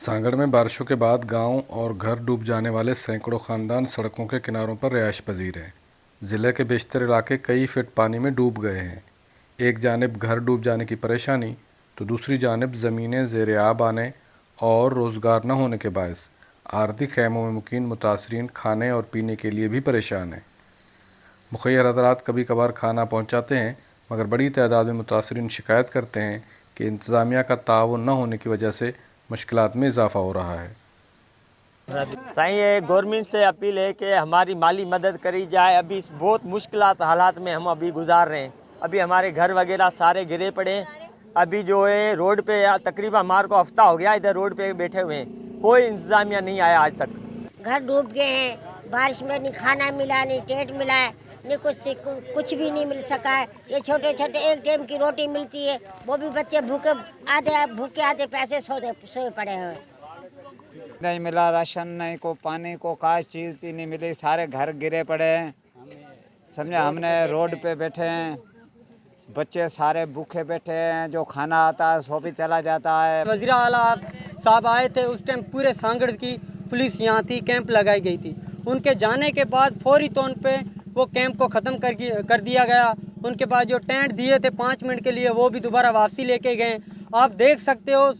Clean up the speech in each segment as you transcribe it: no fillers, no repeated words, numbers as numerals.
सांगड़ में बारिशों के बाद गांव और घर डूब जाने वाले सैकड़ों खानदान सड़कों के किनारों पर रिहाइश पजीर हैं। ज़िले के बेशतर इलाके कई फीट पानी में डूब गए हैं। एक जानिब घर डूब जाने की परेशानी तो दूसरी जानिब ज़मीनें ज़ेर आब आने और रोज़गार न होने के बायस आरती खैमों में मुकीन मुतासरीन खाने और पीने के लिए भी परेशान हैं। मुखैर हज़रात कभी कभार खाना पहुँचाते हैं, मगर बड़ी तादाद में मुतासरीन शिकायत करते हैं कि इंतज़ामिया का ताउन न होने की वजह से मुश्किलात में इजाफ़ा हो रहा है। सही है, गवर्नमेंट से अपील है कि हमारी माली मदद करी जाए। अभी इस बहुत मुश्किलात हालात में हम अभी गुजार रहे हैं। अभी हमारे घर वगैरह सारे गिरे पड़े हैं। अभी जो है रोड पे तकरीबन हमारे को हफ्ता हो गया इधर रोड पे बैठे हुए हैं, कोई इंतजामिया नहीं आया आज तक। घर डूब गए हैं, बारिश में नहीं खाना मिला, नहीं टेंट मिला है, नहीं कुछ भी नहीं मिल सका है। ये छोटे छोटे एक टाइम की रोटी मिलती है, वो भी बच्चे भूखे आधे पैसे सोए पड़े हैं। नहीं मिला राशन, नहीं को पानी को काश चीज़ भी नहीं मिली, सारे घर गिरे पड़े हैं। समझे, हमने रोड पे बैठे हैं, बच्चे सारे भूखे बैठे हैं, जो खाना आता है सो भी चला जाता है। वज़ीर आला साहब आए थे, उस टाइम पूरे सांगड़ की पुलिस यहाँ थी, कैंप लगाई गई थी। उनके जाने के बाद फौरी तौर पे वो कैंप को ख़त्म कर दिया गया। उनके बाद जो टेंट दिए थे 5 मिनट के लिए, वो भी दोबारा वापसी लेके गए। आप देख सकते हो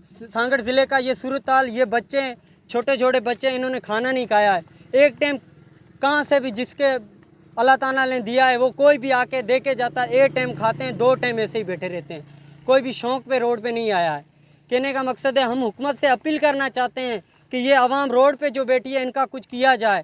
सांगड़ ज़िले का ये सूरत हाल। ये बच्चे छोटे छोटे बच्चे, इन्होंने खाना नहीं खाया है। एक टाइम कहाँ से भी जिसके अल्लाह ताला ने दिया है वो कोई भी आके दे के जाता है। एक टाइम खाते हैं, 2 टाइम ऐसे ही बैठे रहते हैं। कोई भी शौक़ पे रोड पे नहीं आया है। कहने का मकसद है, हम हुकूमत से अपील करना चाहते हैं कि ये आवाम रोड पे जो बैठी है इनका कुछ किया जाए।